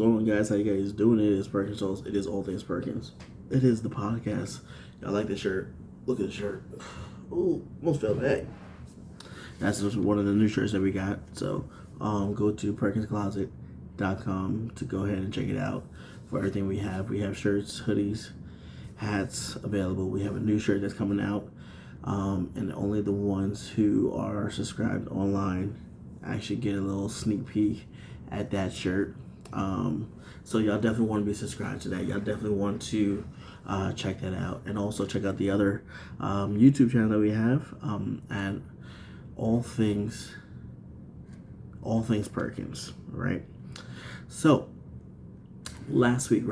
going on, guys? How you guys doing? It is Perkins. It is All Things Perkins. It is the podcast. I like the shirt. Look at the shirt. Ooh, almost fell back. That's just one of the new shirts that we got. So go to PerkinsCloset.com to go ahead and check it out for everything we have. We have shirts, hoodies, hats available. We have a new shirt that's coming out. And only the ones who are subscribed online actually get a little sneak peek at that shirt. So y'all definitely want to be subscribed to that. Y'all definitely want to check that out, and also check out the other YouTube channel that we have at all things Perkins, right? So last week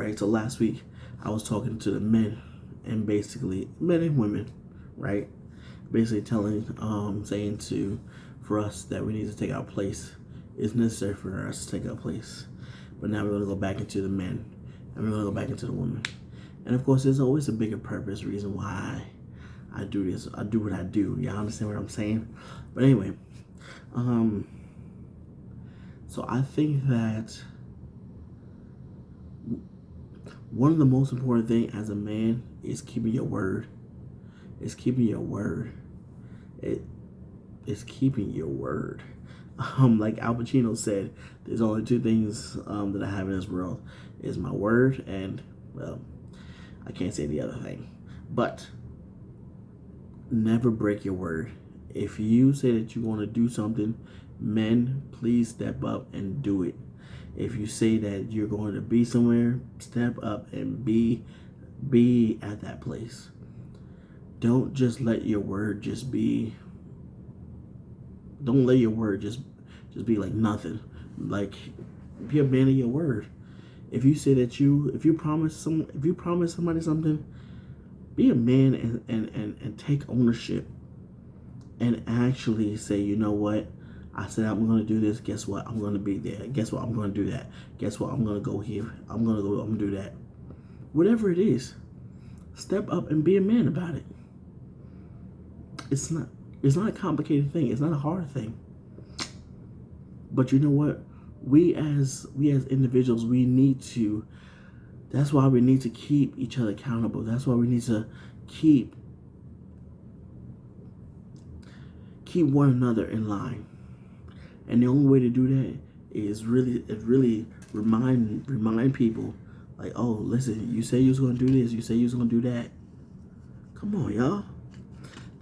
I was talking to the men, and basically men and women, right? Basically saying for us that we need to take our place. It's necessary for us to take our place. But now we're going to go back into the men, and we're going to go back into the women. And of course, there's always a bigger purpose, reason why I do this. I do what I do. Y'all understand what I'm saying? But anyway, so I think that one of the most important things as a man is keeping your word. It's keeping your word. It's keeping your word. Like Al Pacino said, there's only two things that I have in this world. Is my word and, well, I can't say the other thing. But never break your word. If you say that you want to do something, men, please step up and do it. If you say that you're going to be somewhere, step up and be at that place. Don't just let your word just be. Don't let your word just be like nothing. Like, be a man of your word. If you say that if you promise somebody something, be a man and take ownership and actually say, you know what? I said I'm going to do this. Guess what? I'm going to be there. Guess what? I'm going to do that. Guess what? I'm going to go here. I'm going to do that. Whatever it is, step up and be a man about it. It's not a complicated thing. It's not a hard thing. But you know what? We as individuals, we need to. That's why we need to keep each other accountable. That's why we need to keep one another in line. And the only way to do that is really remind people, like, oh, listen, you say you was gonna do this, you say you was gonna do that. Come on, y'all.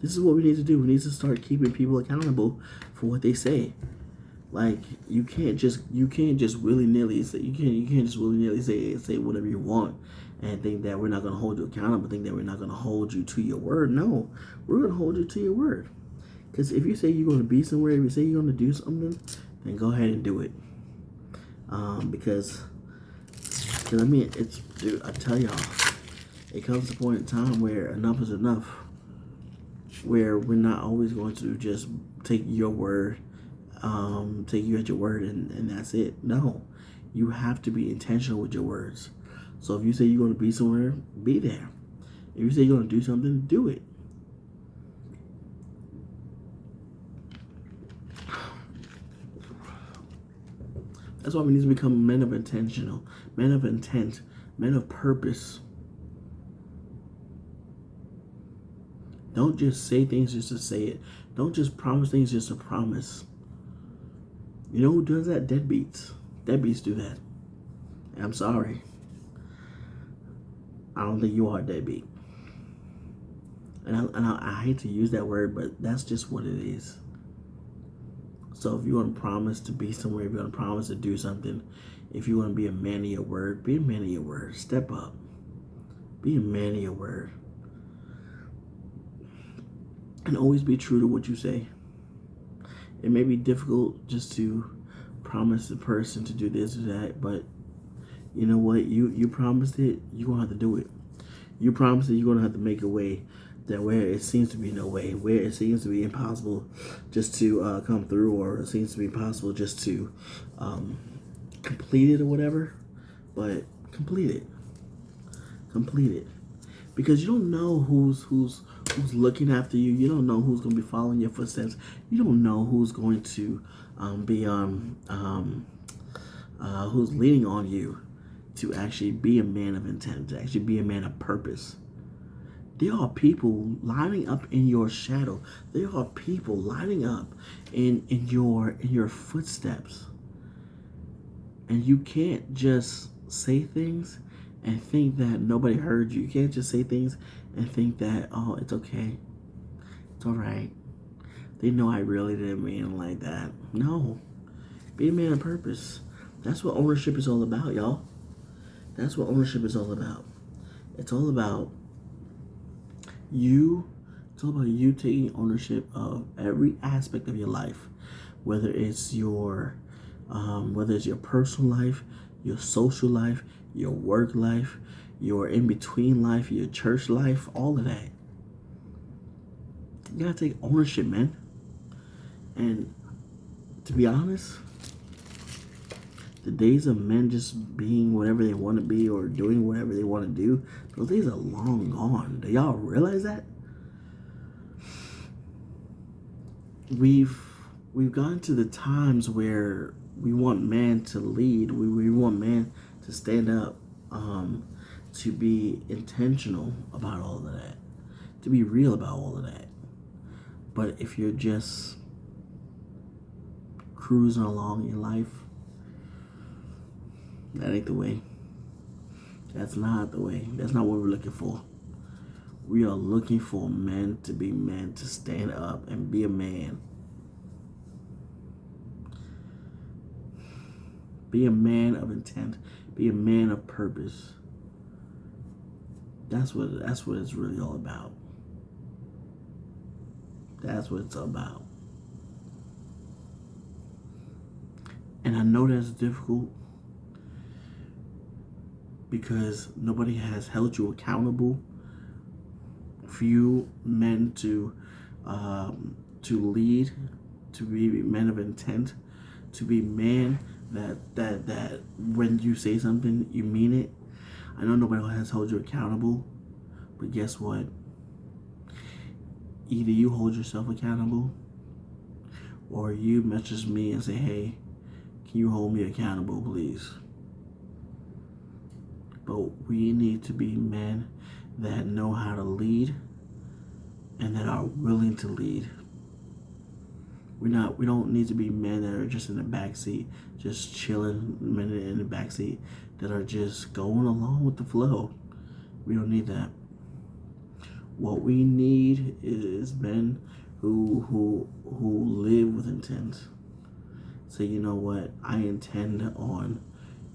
This is what we need to do. We need to start keeping people accountable for what they say. Like, you can't just willy-nilly say whatever you want and think that we're not going to hold you accountable, think that we're not going to hold you to your word. No, we're going to hold you to your word. Because if you say you're going to be somewhere, if you say you're going to do something, then go ahead and do it. Because I mean, dude, I tell y'all, it comes to a point in time where enough is enough. Where we're not always going to just take your word, take you at your word, and that's it. No, you have to be intentional with your words. So if you say you're going to be somewhere, be there. If you say you're going to do something, do it. That's why we need to become men of intentional, men of intent, men of purpose. Don't just say things just to say it. Don't just promise things just to promise. You know who does that? Deadbeats. Deadbeats do that. And I'm sorry. I don't think you are a deadbeat. And I hate to use that word, but that's just what it is. So if you want to promise to be somewhere, if you want to promise to do something, if you want to be a man of your word, be a man of your word. Step up. Be a man of your word. And always be true to what you say. It may be difficult just to promise the person to do this or that, but you know what? You promised it, you're going to have to do it. You promised it, you're going to have to make a way that where it seems to be no way, where it seems to be impossible just to come through, or it seems to be impossible just to complete it or whatever, but complete it. Complete it. Because you don't know who's looking after you. You don't know who's going to be following your footsteps. You don't know who's going to be who's leaning on you to actually be a man of intent, to actually be a man of purpose. There are people lining up in your shadow. There are people lining up in your footsteps. And you can't just say things and think that nobody heard you. You can't just say things and think that, oh, it's okay. It's all right. They know I really didn't mean it like that. No. Be a man of purpose. That's what ownership is all about, y'all. That's what ownership is all about. It's all about you. It's all about you taking ownership of every aspect of your life, whether it's your personal life, your social life, your work life, your in between life, your church life, all of that. You gotta take ownership, man. And to be honest, the days of men just being whatever they want to be or doing whatever they want to do, those days are long gone. Do y'all realize that? We've gotten to the times where we want man to lead. We want man to stand up, to be intentional about all of that, to be real about all of that. But if you're just cruising along in life, that ain't the way. That's not the way. That's not what we're looking for. We are looking for men to be men, to stand up and be a man. Be a man of intent. Be a man of purpose. That's what it's really all about. That's what it's all about. And I know that's difficult because nobody has held you accountable for you men to lead, to be men of intent, to be men that when you say something, you mean it. I know nobody has held you accountable, but guess what? Either you hold yourself accountable or you message me and say, hey, can you hold me accountable, please? But we need to be men that know how to lead and that are willing to lead. We don't need to be men that are just in the backseat, just chilling, men in the backseat that are just going along with the flow. We don't need that. What we need is men who live with intent. Say, you know what? I intend on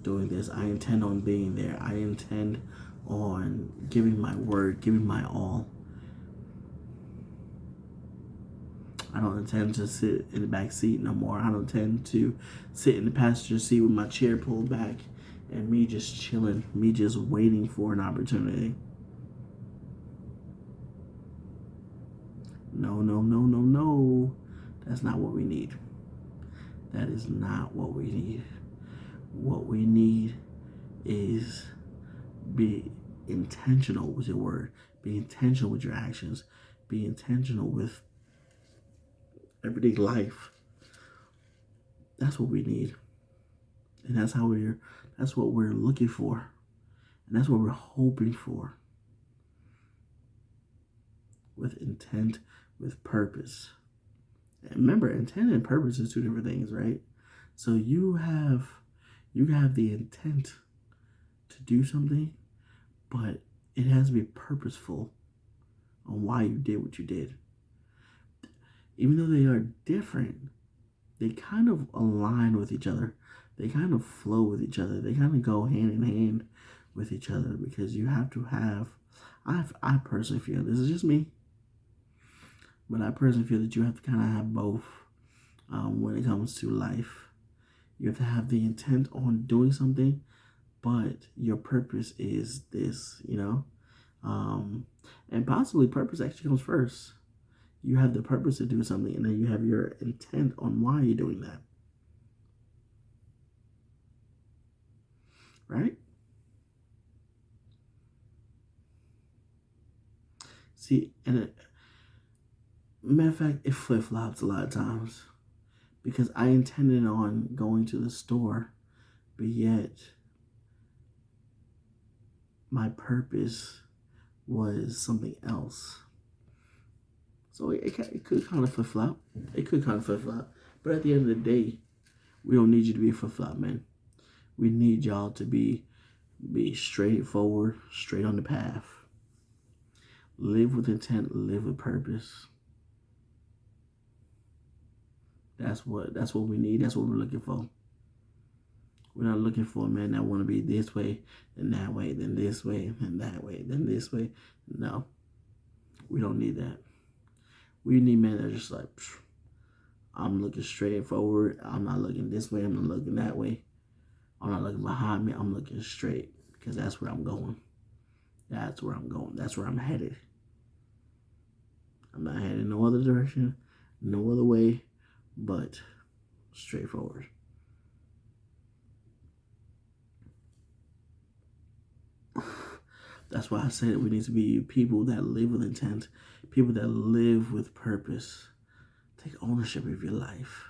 doing this. I intend on being there. I intend on giving my word, giving my all. I don't intend to sit in the back seat no more. I don't intend to sit in the passenger seat with my chair pulled back and me just chilling, me just waiting for an opportunity. No. That's not what we need. That is not what we need. What we need is be intentional with your word. Be intentional with your actions. Be intentional with everyday life. That's what we need. And that's what we're looking for. And that's what we're hoping for. With intent, with purpose. And remember, intent and purpose is two different things, right? So you have the intent to do something, but it has to be purposeful on why you did what you did. Even though they are different, they kind of align with each other. They kind of flow with each other. They kind of go hand in hand with each other because you have to have, I personally feel, this is just me, but I personally feel that you have to kind of have both when it comes to life. You have to have the intent on doing something, but your purpose is this, and possibly purpose actually comes first. You have the purpose to do something, and then you have your intent on why you're doing that. Right? See, and matter of fact, it flip-flops a lot of times because I intended on going to the store but yet my purpose was something else. So it could kind of flip flop. It could kind of flip flop. But at the end of the day, we don't need you to be a flip flop, man. We need y'all to be straightforward, straight on the path. Live with intent, live with purpose. That's what we need. That's what we're looking for. We're not looking for a man that want to be this way, then that way, then this way, then that way, then this way. No, we don't need that. We need men that are just like, I'm looking straight forward. I'm not looking this way. I'm not looking that way. I'm not looking behind me. I'm looking straight because that's where I'm going. That's where I'm going. That's where I'm headed. I'm not headed no other direction, no other way, but straight forward. That's why I said we need to be people that live with intent, people that live with purpose. Take ownership of your life.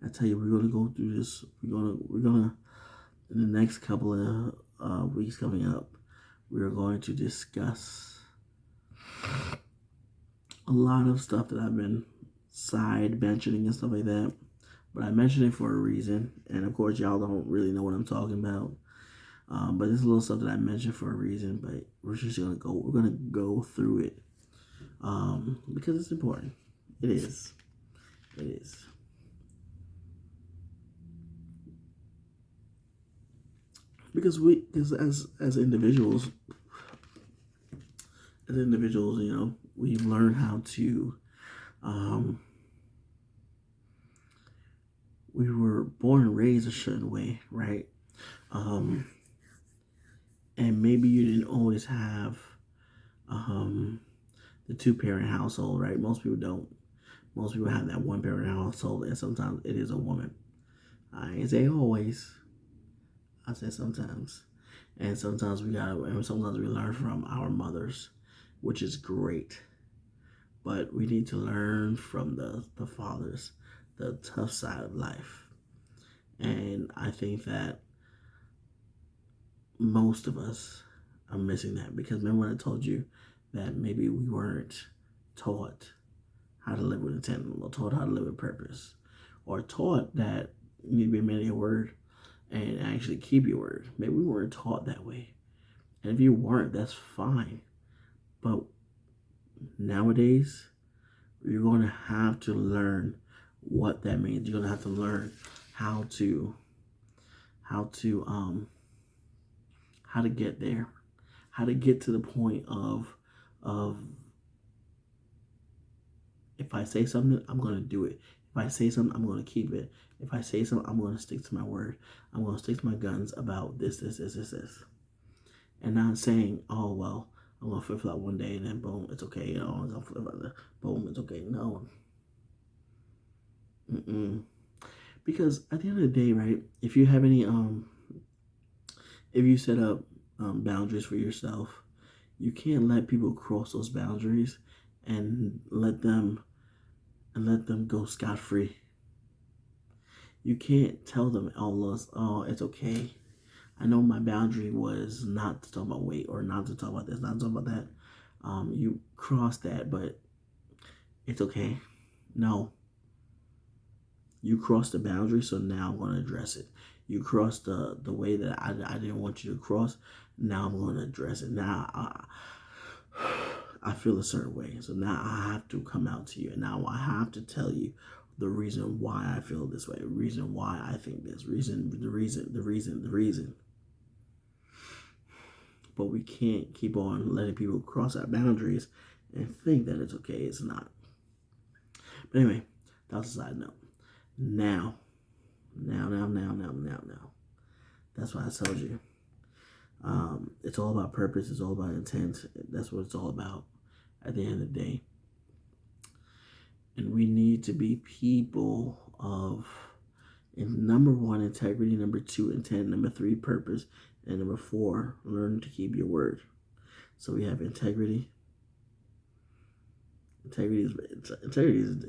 I tell you, we're gonna go through this. We're gonna in the next couple of weeks coming up, we're going to discuss a lot of stuff that I've been side mentioning and stuff like that. But I mentioned it for a reason, and of course, y'all don't really know what I'm talking about. But there's a little stuff that I mentioned for a reason, but we're just gonna go through it because it's important. It is. Because as individuals, you know, we learn how to. We were born and raised a certain way, right? And maybe you didn't always have the two-parent household, right? Most people don't. Most people have that one-parent household, and sometimes it is a woman. I ain't say always. I say sometimes. And sometimes we learn from our mothers, which is great. But we need to learn from the fathers, the tough side of life. And I think that most of us are missing that, because remember when I told you that maybe we weren't taught how to live with intent, or taught how to live with purpose, or taught that you need to be a man of your word and actually keep your word. Maybe we weren't taught that way. And if you weren't, that's fine. But nowadays, you're going to have to learn what that means. You're going to have to learn how to get there, how to get to the point of if I say something, I'm going to do it. If I say something, I'm going to keep it. If I say something, I'm going to stick to my word. I'm going to stick to my guns about this. And not saying, oh, well, I'm going to flip-flop one day and then boom, it's okay. You know, I'm going to flip-flop, boom, it's okay. No. Because at the end of the day, right, if you have any, if you set up boundaries for yourself, you can't let people cross those boundaries and let them go scot-free. You can't tell them, oh, it's okay. I know my boundary was not to talk about weight, or not to talk about this, not to talk about that. You crossed that, but it's okay. No. You crossed the boundary, so now I'm going to address it. You crossed the way that I didn't want you to cross. Now I'm going to address it. Now I feel a certain way, so now I have to come out to you, and now I have to tell you the reason why I feel this way, the reason why I think this, the reason. But we can't keep on letting people cross our boundaries and think that it's okay. It's not. But anyway, that's a side note. Now. That's why I told you. It's all about purpose. It's all about intent. That's what it's all about at the end of the day. And we need to be people of, number 1, integrity, number 2, intent, number 3, purpose, and number 4, learn to keep your word. So we have integrity. Integrity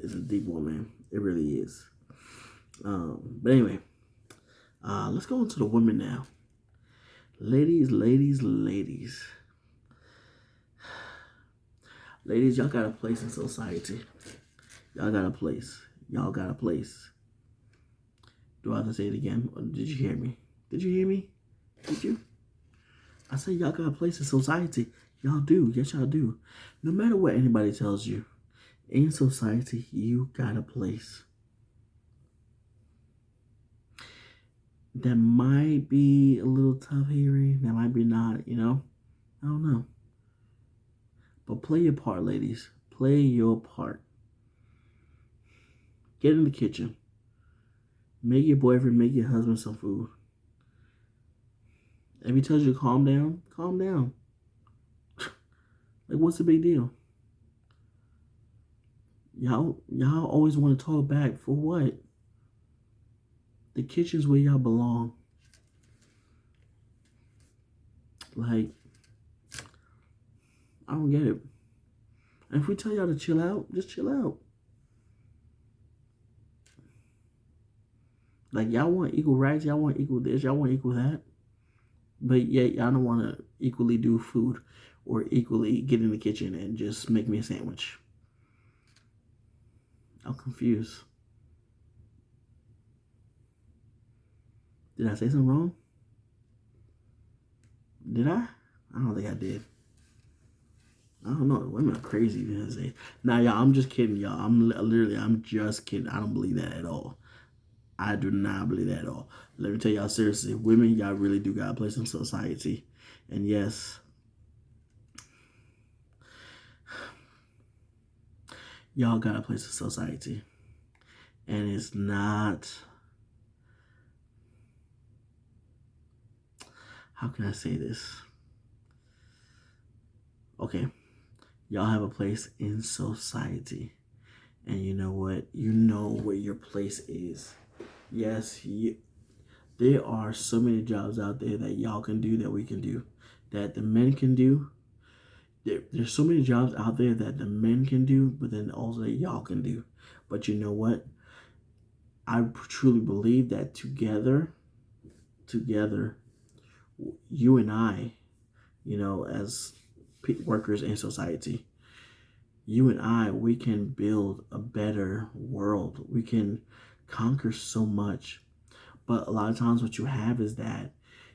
is a deep one, man. It really is. But anyway, Let's go into the women now. Ladies, ladies, ladies. Ladies, y'all got a place in society. Y'all got a place. Y'all got a place. Do I have to say it again? Or did you hear me? Did you hear me? Did you? I said y'all got a place in society. Y'all do. Yes, y'all do. No matter what anybody tells you, in society, you got a place. That might be a little tough hearing. That might be not, you know. I don't know. But play your part, ladies. Play your part. Get in the kitchen. Make your boyfriend, make your husband some food. If he tells you to calm down, calm down. Like, what's the big deal? Y'all always want to talk back for what? The kitchen's where y'all belong. Like, I don't get it. And if we tell y'all to chill out, just chill out. Like, y'all want equal rights, y'all want equal this, y'all want equal that. But yet, y'all don't want to equally do food or equally get in the kitchen and just make me a sandwich. I'm confused. Did I say something wrong? Did I? I don't think I did. I don't know. Women are crazy. Nah, y'all, I'm just kidding, y'all. I'm just kidding. I don't believe that at all. I do not believe that at all. Let me tell y'all seriously, women, y'all really do got a place in society. And yes, y'all got a place in society. And it's not, how can I say this? Okay, y'all have a place in society. And you know what? You know where your place is. Yes, there are so many jobs out there that y'all can do, that we can do, that the men can do. There's so many jobs out there that the men can do, but then also that y'all can do. But you know what? I truly believe that together, you and I, you know, as workers in society, you and I, we can build a better world. We can conquer so much. But a lot of times what you have is that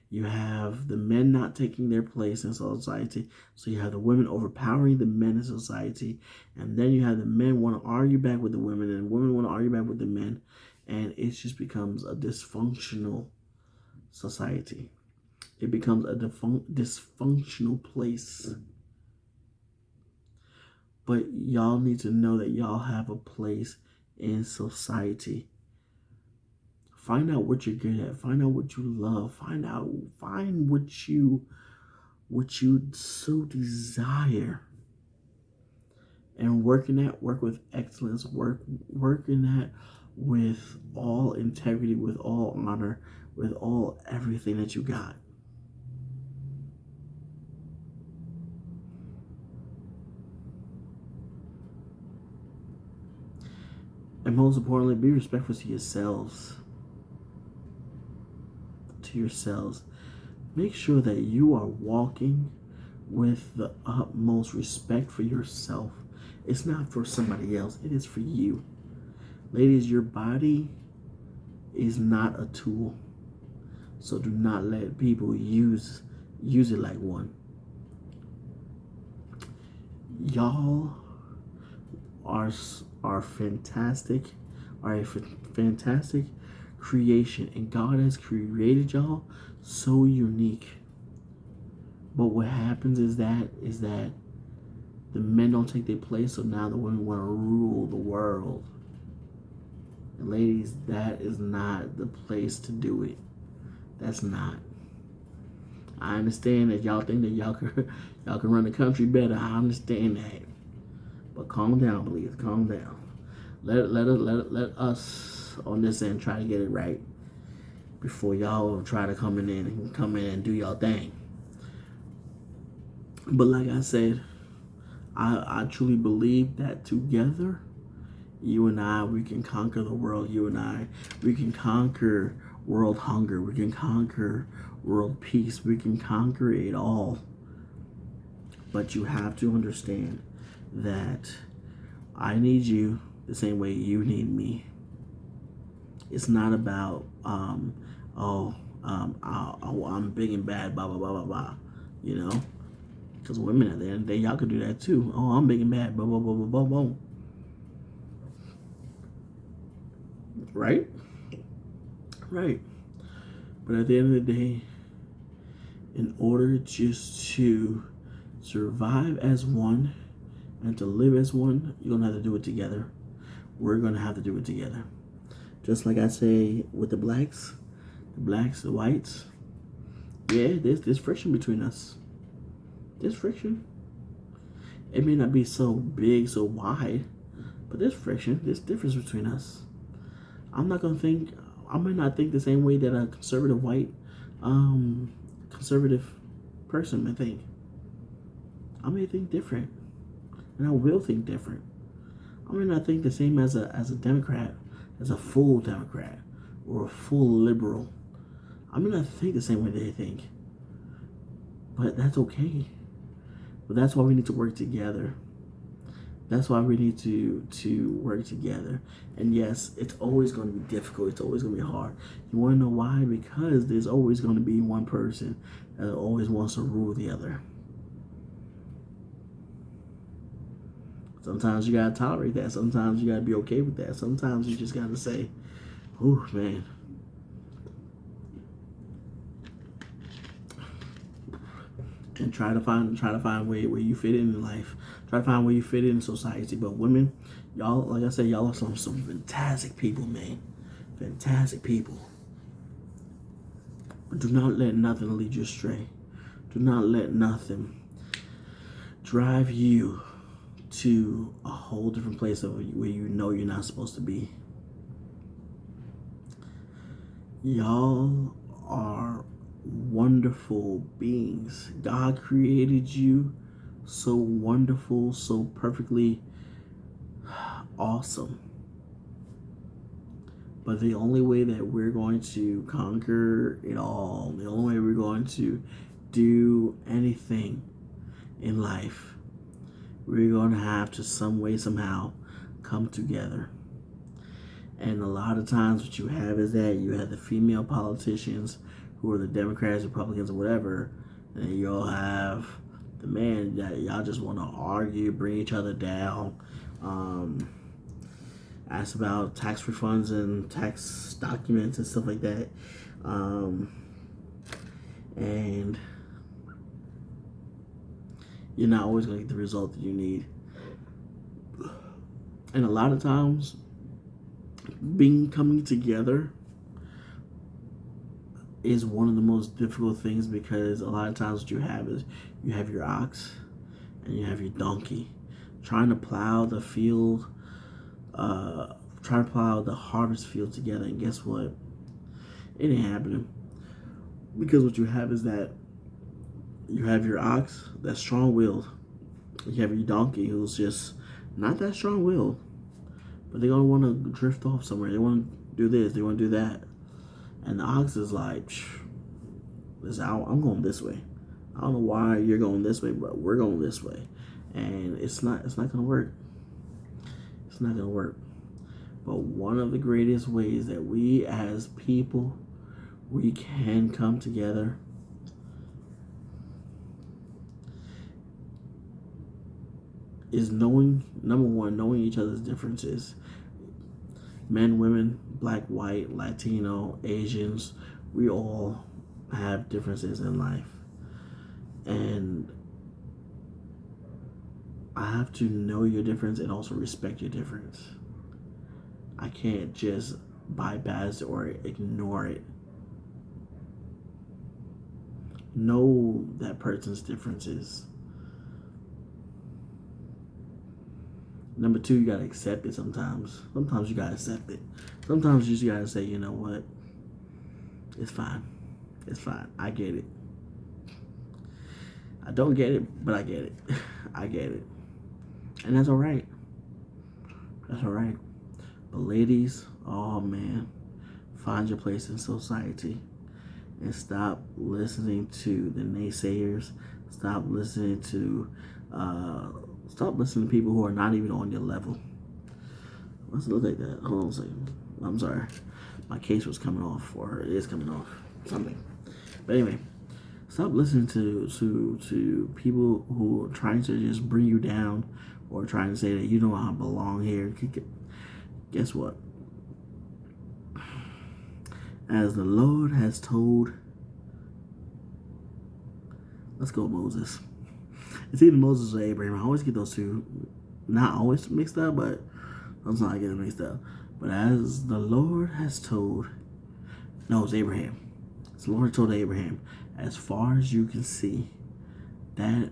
you have the men not taking their place in society. So you have the women overpowering the men in society. And then you have the men want to argue back with the women, and women want to argue back with the men. And it just becomes a dysfunctional society. It becomes a dysfunctional place. But y'all need to know that y'all have a place in society. Find out what you're good at. Find out what you love. Find what you so desire. And work with excellence. Work in that with all integrity, with all honor, with all everything that you got. And most importantly, be respectful to yourselves. Make sure that you are walking with the utmost respect for yourself. It's not for somebody else. It is for you. Ladies, your body is not a tool. So do not let people use it like one. Y'all are fantastic. Are a fantastic creation, and God has created y'all so unique. But what happens is that the men don't take their place, so now the women want to rule the world. And ladies, that is not the place to do it. That's not. I understand that y'all think that y'all can run the country better. I understand that. But calm down, please. Calm down. Let us on this end try to get it right before y'all try to come in and do y'all thing. But like I said, I truly believe that together, you and I, we can conquer the world. You and I, we can conquer world hunger. We can conquer world peace. We can conquer it all. But you have to understand that I need you the same way you need me. It's not about, I'm big and bad, blah, blah, blah, blah, blah. You know? Because women at the end of the day, y'all could do that too. Oh, I'm big and bad, blah, blah, blah, blah, blah, blah. Right? Right. But at the end of the day, in order just to survive as one and to live as one, you're going to have to do it together. We're going to have to do it together. Just like I say with the blacks, the whites, yeah, there's friction between us. There's friction. It may not be so big, so wide, but there's friction. There's difference between us. I may not think the same way that a conservative white, conservative person may think. I may think different, and I will think different. I may not think the same as a Democrat, as a full Democrat or a full liberal. I may not think the same way they think, but that's okay. But that's why we need to work together. That's why we need to work together. And yes, it's always going to be difficult. It's always going to be hard. You want to know why? Because there's always going to be one person that always wants to rule the other. Sometimes you got to tolerate that. Sometimes you got to be okay with that. Sometimes you just got to say, "Ooh, man." And try to find where you fit in life. Try to find where you fit in society. But women, y'all, like I said, y'all are some fantastic people, man. Fantastic people. But do not let nothing lead you astray. Do not let nothing drive you to a whole different place where you know you're not supposed to be. Y'all are wonderful beings. God created you so wonderful, so perfectly awesome. But the only way that we're going to conquer it all, the only way we're going to do anything in life, we're going to have to some way, somehow come together. And a lot of times what you have is that you have the female politicians who are the Democrats, Republicans, or whatever, and you'll have the man that y'all just want to argue, bring each other down, ask about tax refunds and tax documents and stuff like that, and you're not always going to get the result that you need. And a lot of times, coming together is one of the most difficult things, because a lot of times what you have is you have your ox and you have your donkey trying to plow the field, trying to plow the harvest field together, and guess what? It ain't happening. Because what you have is that you have your ox that's strong-willed. You have your donkey who's just not that strong-willed, but they're going to want to drift off somewhere. They want to do this, they want to do that. And the ox is like, I'm going this way. I don't know why you're going this way, but we're going this way. And it's not going to work. It's not going to work. But one of the greatest ways that we as people, we can come together is knowing each other's differences. Men, women, black, white, Latino, Asians, we all have differences in life. And I have to know your difference and also respect your difference. I can't just bypass it or ignore it. Know that person's differences. Number two, you gotta accept it sometimes. Sometimes you gotta accept it. Sometimes you just gotta say, you know what? It's fine. It's fine. I get it. I don't get it, but I get it. I get it. And that's alright. That's alright. But ladies, oh man, find your place in society. And stop listening to the naysayers. Stop listening to people who are not even on your level. Let's look like that. Hold on a second. I'm sorry. My case was coming off, or it is coming off. Something. But anyway, stop listening to people who are trying to just bring you down or trying to say that you don't belong here. Guess what? As the Lord has told, let's go Moses. It's either Moses or Abraham. I always get those two, not always mixed up, but sometimes I get them mixed up. But as the Lord has told, no, it's Abraham. As the Lord told Abraham, as far as you can see, that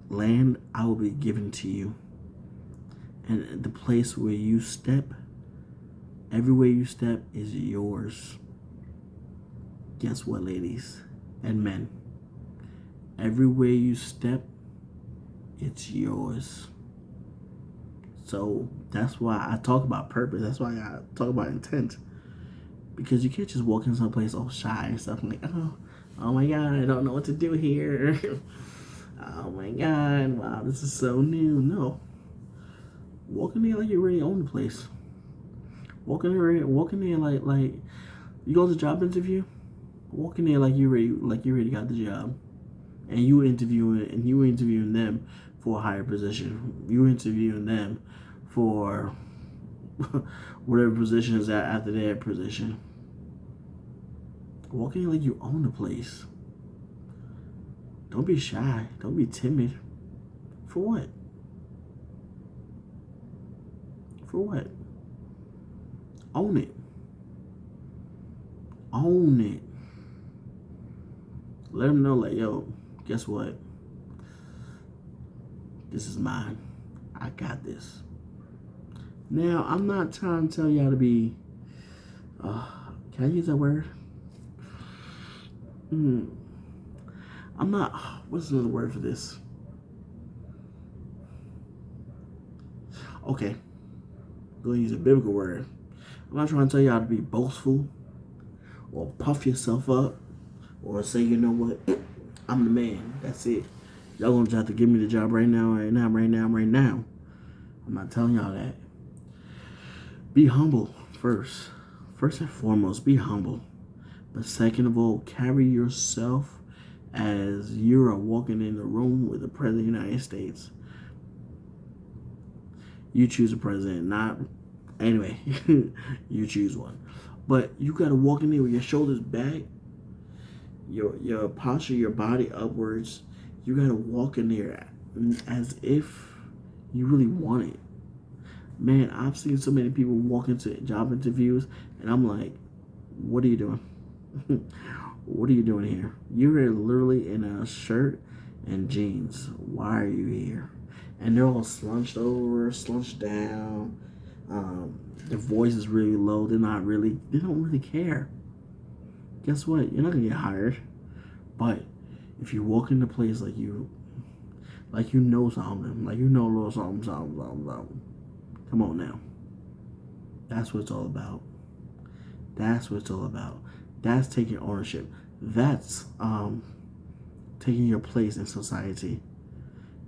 land I will be given to you. And the place where you step, everywhere you step is yours. Guess what, ladies and men? Everywhere you step, it's yours. So that's why I talk about purpose. That's why I talk about intent. Because you can't just walk in someplace all shy and stuff like, oh my God, I don't know what to do here. Oh my God, wow, this is so new. No. Walk in there like you already own the place. Walk in there like you go to a job interview. Walk in there like you already got the job, and you interviewing them for a higher position. You interviewing them for whatever position is after their position. Walk in like you own the place. Don't be shy. Don't be timid. For what? For what? Own it. Own it. Let them know, like, yo, guess what? This is mine. I got this. Now, I'm not trying to tell y'all to be, can I use that word? I'm not, what's another word for this? Okay. I'm going to use a biblical word. I'm not trying to tell y'all to be boastful or puff yourself up or say, you know what, I'm the man. That's it. Y'all going to have to give me the job right now. I'm not telling y'all that. Be humble first. First and foremost, be humble. But second of all, carry yourself as you are walking in the room with the President of the United States. You choose a president, not... Anyway, you choose one. But you got to walk in there with your shoulders back, your posture, your body upwards. You got to walk in there as if you really want it. Man, I've seen so many people walk into job interviews, and I'm like, what are you doing? What are you doing here? You're literally in a shirt and jeans. Why are you here? And they're all slunched over, slunched down. Their voice is really low. They don't really care. Guess what? You're not gonna get hired. But if you walk into a place like you know something, like you know a little something. Come on now. That's what it's all about. That's what it's all about. That's taking ownership. That's taking your place in society.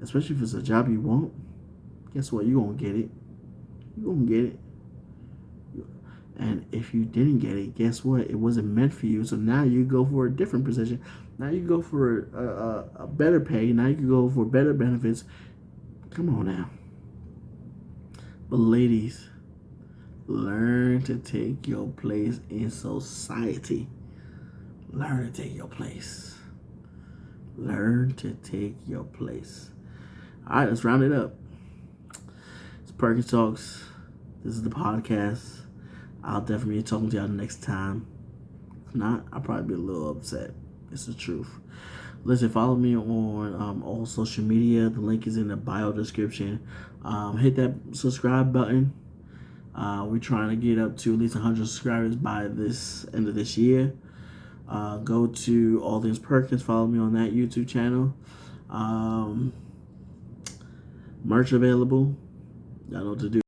Especially if it's a job you want. Guess what? You're gonna get it. You're gonna get it. And if you didn't get it, guess what? It wasn't meant for you. So now you go for a different position. Now you go for a better pay. Now you can go for better benefits. Come on now. But ladies, learn to take your place in society. Learn to take your place. Learn to take your place. All right, let's round it up. It's Perkins Talks. This is the podcast. I'll definitely be talking to y'all next time. If not, I'll probably be a little upset. It's the truth. Listen, follow me on all social media. The link is in the bio description. Hit that subscribe button. We're trying to get up to at least 100 subscribers by this end of this year. Go to All Things Perkins. Follow me on that YouTube channel. Merch available. Y'all know what to do.